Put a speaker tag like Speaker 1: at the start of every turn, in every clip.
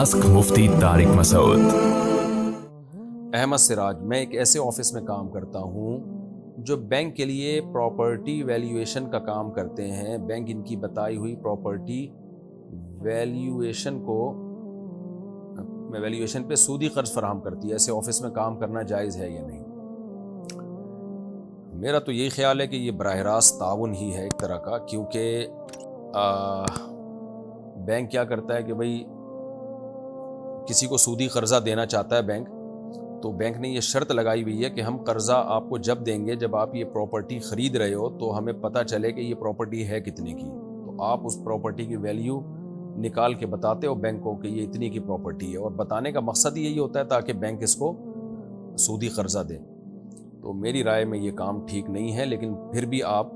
Speaker 1: Ask मुफ्ती तारिक मसूद।
Speaker 2: अहमद सिराज, मैं एक ऐसे ऑफिस में काम करता हूँ जो बैंक के लिए प्रॉपर्टी वैल्यूएशन का काम करते हैं। बैंक इनकी बताई हुई प्रॉपर्टी वैल्यूएशन पे सूदी कर्ज फराहम करती है। ऐसे ऑफिस में काम करना जायज़ है या नहीं? मेरा तो यही ख्याल है कि ये बराह रास्त ताउन ही है एक तरह का, क्योंकि बैंक क्या करता है कि भाई किसी को सूदी कर्जा देना चाहता है बैंक, तो बैंक ने ये शर्त लगाई हुई है कि हम कर्जा आपको जब देंगे जब आप ये प्रॉपर्टी ख़रीद रहे हो, तो हमें पता चले कि ये प्रॉपर्टी है कितने की। तो आप उस प्रॉपर्टी की वैल्यू निकाल के बताते हो बैंक को कि ये इतनी की प्रॉपर्टी है, और बताने का मकसद यही होता है ताकि बैंक इसको सूदी कर्जा दे। तो मेरी राय में ये काम ठीक नहीं है, लेकिन फिर भी आप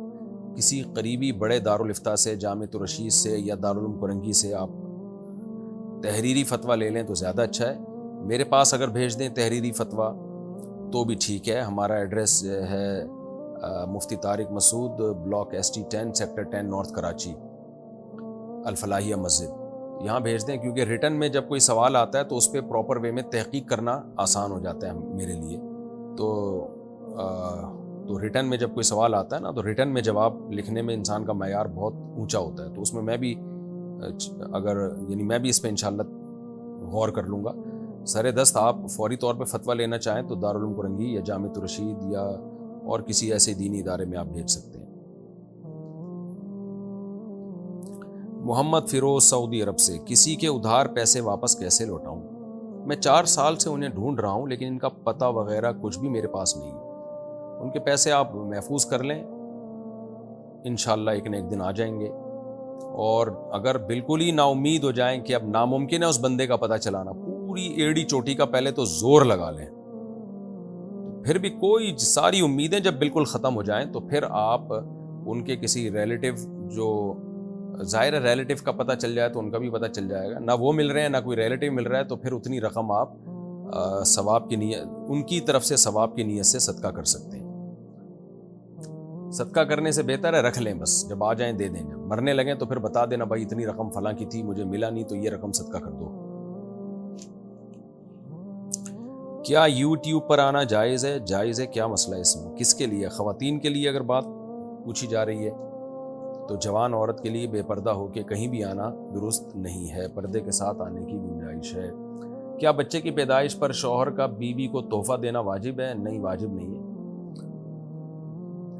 Speaker 2: किसी करीबी बड़े दारुल इफ्ता से, जामिअतुर रशीद से या दारुल उलूम कोरंगी से आप तहरीरी फतवा ले लें तो ज़्यादा अच्छा है। मेरे पास अगर भेज दें तहरीरी फतवा तो भी ठीक है। हमारा एड्रेस है Mufti Tariq Masood, block ST 10 sector 10 north Karachi, Al Falahia मस्जिद। यहाँ भेज दें, क्योंकि रिटर्न में जब कोई सवाल आता है तो उस पर प्रॉपर वे में तहकीक करना आसान हो जाता है मेरे लिए। तो रिटर्न में जब कोई सवाल आता है ना, तो रिटर्न में जवाब लिखने में इंसान का मयार बहुत ऊंचा होता है। तो उसमें मैं भी मैं भी इस पर इंशाअल्लाह गौर कर लूँगा। सरे दस्त आप फौरी तौर पे फतवा लेना चाहें तो दारुल उलूम कोरंगी या जामिअतुर रशीद या और किसी ऐसे दीनी इदारे में आप भेज सकते हैं। मोहम्मद फिरोज, सऊदी अरब से, किसी के उधार पैसे वापस कैसे लौटाऊं? मैं 4 साल से उन्हें ढूंढ रहा हूं, लेकिन इनका पता वगैरह कुछ भी मेरे पास नहीं है। उनके पैसे आप महफूज कर लें, इंशाअल्लाह एक न एक दिन आ जाएंगे। और अगर बिल्कुल ही नाउम्मीद हो जाएं कि अब नामुमकिन है उस बंदे का पता चलाना, पूरी एड़ी चोटी का पहले तो जोर लगा लें। फिर भी कोई सारी उम्मीदें जब बिल्कुल ख़त्म हो जाएं तो फिर आप उनके किसी रिलेटिव, जो ज़ाहिर है रिलेटिव का पता चल जाए तो उनका भी पता चल जाएगा। ना वो मिल रहे हैं ना कोई रिलेटिव मिल रहा है, तो फिर उतनी रकम आप सवाब की नीयत, उनकी तरफ से सवाब की नीयत से सदका कर सकते हैं। सदका करने से बेहतर है रख लें, बस जब आ जाएं दे दें। जब मरने लगें तो फिर बता देना, भाई इतनी रकम फलां की थी, मुझे मिला नहीं, तो ये रकम सदका कर दो। क्या यूट्यूब पर आना जायज़ है? जायज़ है, क्या मसला है इसमें? किसके लिए? ख़वातीन के लिए अगर बात पूछी जा रही है तो जवान औरत के लिए बेपर्दा होकर कहीं भी आना दुरुस्त नहीं है, पर्दे के साथ आने की गुंजाइश है। क्या बच्चे की पैदाइश पर शौहर का बीवी को तोहफा देना वाजिब है? नहीं, वाजिब नहीं है,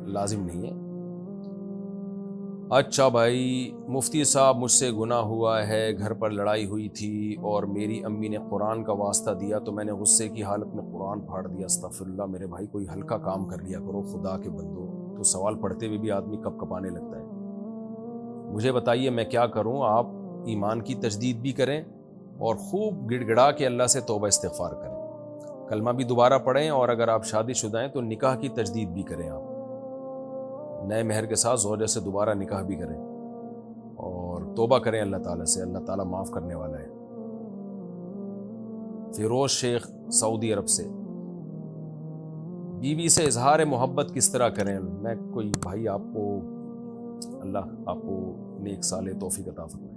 Speaker 2: लाजिम नहीं है। अच्छा भाई, मुफ्ती साहब मुझसे गुनाह हुआ है, घर पर लड़ाई हुई थी और मेरी अम्मी ने कुरान का वास्ता दिया तो मैंने गुस्से की हालत में कुरान फाड़ दिया। अस्तगफिरुल्लाह। मेरे भाई कोई हल्का काम कर लिया करो, खुदा के बंदो। तो सवाल पढ़ते हुए भी आदमी कप कपाने लगता है। मुझे बताइए मैं क्या करूं? आप ईमान की तजदीद भी करें और खूब गिड़गिड़ा के अल्लाह से तौबा इस्तिग़फ़ार करें, कलमा भी दोबारा पढ़ें, और अगर आप शादीशुदा हैं तो निकाह की तजदीद भी करें। आप नए महर के साथ ज़ौजा से दोबारा निकाह भी करें और तौबा करें अल्लाह ताला से। अल्लाह ताला माफ़ करने वाला है। फिरोज शेख, सऊदी अरब से, बीवी से इजहार मोहब्बत किस तरह करें? मैं कोई भाई आपको, अल्लाह आपको नेक साले तौफीक अता फरमाए।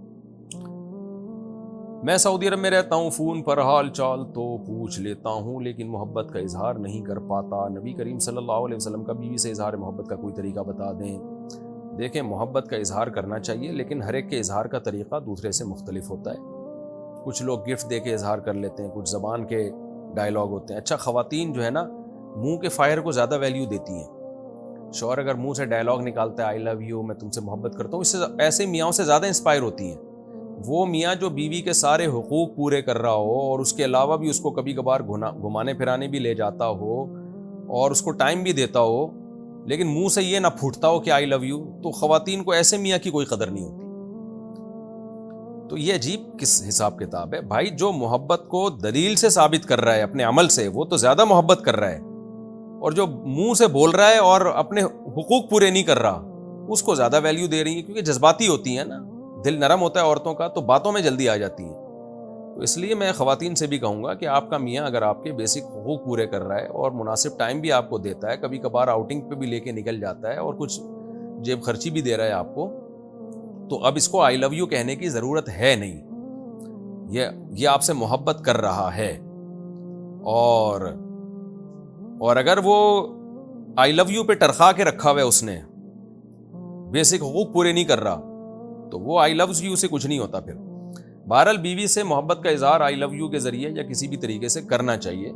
Speaker 2: मैं सऊदी अरब में रहता हूँ, फ़ोन पर हाल चाल तो पूछ लेता हूँ, लेकिन मोहब्बत का इजहार नहीं कर पाता। नबी करीम सल्लल्लाहु अलैहि वसल्लम का बीवी से इजहार मोहब्बत का कोई तरीका बता दें। देखें, मोहब्बत का इजहार करना चाहिए, लेकिन हर एक के इजहार का तरीका दूसरे से मुख्तलिफ होता है। कुछ लोग गिफ्ट दे के इजहार कर लेते हैं, कुछ ज़बान के डायलॉग होते हैं। अच्छा, ख़वातीन जो है ना, मुँह के फ़ायर को ज़्यादा वैल्यू देती हैं। शौहर अगर मुँह से डायलॉग निकालता है, आई लव यू, मैं तुमसे मोहब्बत करता हूँ, इससे ऐसे मियाँओं से ज़्यादा इंस्पायर होती हैं। वो मियाँ जो बीवी के सारे हुकूक पूरे कर रहा हो और उसके अलावा भी उसको कभी कभार घुमाने फिराने भी ले जाता हो और उसको टाइम भी देता हो, लेकिन मुंह से ये ना फूटता हो कि आई लव यू, तो ख़वातीन को ऐसे मियाँ की कोई कदर नहीं होती। तो ये अजीब किस हिसाब किताब है भाई? जो मोहब्बत को दलील से साबित कर रहा है अपने अमल से, वो तो ज़्यादा मोहब्बत कर रहा है, और जो मुंह से बोल रहा है और अपने हुकूक पूरे नहीं कर रहा, उसको ज़्यादा वैल्यू दे रही है। क्योंकि जज्बाती होती हैं ना, दिल नरम होता है औरतों का, तो बातों में जल्दी आ जाती हैं। तो इसलिए मैं ख़वातीन से भी कहूँगा कि आपका मियाँ अगर आपके बेसिक हुकूक पूरे कर रहा है और मुनासिब टाइम भी आपको देता है, कभी कभार आउटिंग पे भी लेके निकल जाता है और कुछ जेब खर्ची भी दे रहा है आपको, तो अब इसको आई लव यू कहने की ज़रूरत है नहीं। یہ آپ سے محبت کر رہا ہے، اور اگر وہ آئی لو یو پہ ٹرخا کے رکھا ہوا ہے، اس نے بیسک حقوق پورے نہیں کر رہا، تو وہ آئی لوز یو سے کچھ نہیں ہوتا پھر۔ بہرحال بیوی سے محبت کا اظہار آئی لو یو کے ذریعے یا کسی بھی طریقے سے کرنا چاہیے۔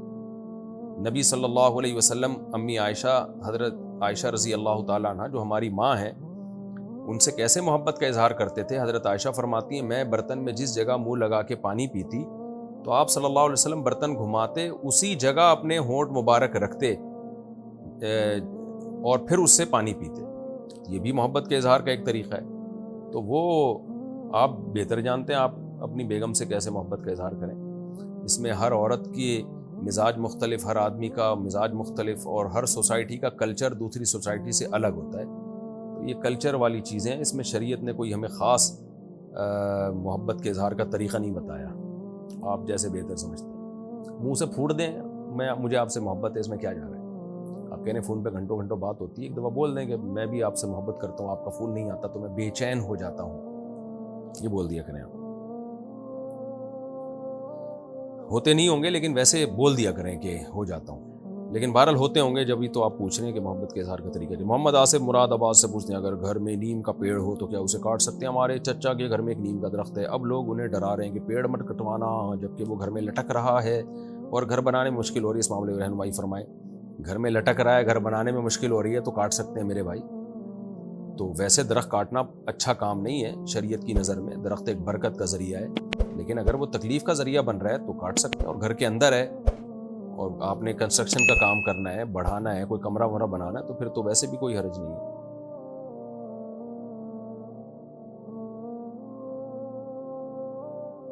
Speaker 2: نبی صلی اللہ علیہ وسلم امی عائشہ، حضرت عائشہ رضی اللہ تعالیٰ عنہ جو ہماری ماں ہیں، ان سے کیسے محبت کا اظہار کرتے تھے۔ حضرت عائشہ فرماتی ہیں میں برتن میں جس جگہ منہ لگا کے پانی پیتی تو آپ صلی اللہ علیہ وسلم برتن گھماتے، اسی جگہ اپنے ہونٹ مبارک رکھتے اور پھر اس سے پانی پیتے۔ یہ بھی محبت کے اظہار کا ایک طریقہ ہے۔ تو وہ آپ بہتر جانتے ہیں آپ اپنی بیگم سے کیسے محبت کا اظہار کریں۔ اس میں ہر عورت کی مزاج مختلف، ہر آدمی کا مزاج مختلف، اور ہر سوسائٹی کا کلچر دوسری سوسائٹی سے الگ ہوتا ہے۔ تو یہ کلچر والی چیزیں، اس میں شریعت نے کوئی ہمیں خاص محبت کے اظہار کا طریقہ نہیں بتایا، آپ جیسے بہتر سمجھتے ہیں۔ منہ سے پھوٹ دیں مجھے آپ سے محبت ہے، اس میں کیا جا رہا ہے؟ آپ کہنے فون پہ گھنٹوں گھنٹوں بات ہوتی ہے، ایک دفعہ بول دیں کہ میں بھی آپ سے محبت کرتا ہوں، آپ کا فون نہیں آتا تو میں بے چین ہو جاتا ہوں، یہ بول دیا کریں۔ آپ ہوتے نہیں ہوں گے لیکن ویسے بول دیا کریں کہ ہو جاتا ہوں، لیکن بہرحال ہوتے ہوں گے جبھی تو آپ پوچھ رہے ہیں کہ محبت کے اظہار کا طریقہ ہے۔ محمد آصف مراد آباد سے پوچھتے ہیں اگر گھر میں نیم کا پیڑ ہو تو کیا اسے کاٹ سکتے ہیں؟ ہمارے چچا کے گھر میں ایک نیم کا درخت ہے، اب لوگ انہیں ڈرا رہے ہیں کہ پیڑ مت کٹوانا، جبکہ وہ گھر میں لٹک رہا ہے اور گھر بنانے میں مشکل ہو رہی ہے، اس معاملے میں رہنمائی فرمائیں۔ گھر میں لٹک رہا ہے، گھر بنانے میں مشکل ہو رہی ہے تو کاٹ سکتے ہیں میرے بھائی۔ تو ویسے درخت کاٹنا اچھا کام نہیں ہے شریعت کی نظر میں، درخت ایک برکت کا ذریعہ ہے، لیکن اگر وہ تکلیف کا ذریعہ بن رہا ہے تو کاٹ سکتے ہیں۔ اور گھر کے اندر ہے اور آپ نے کنسٹرکشن کا کام کرنا ہے، بڑھانا ہے، کوئی کمرہ ومرہ بنانا ہے، تو پھر تو ویسے بھی کوئی حرج نہیں ہے۔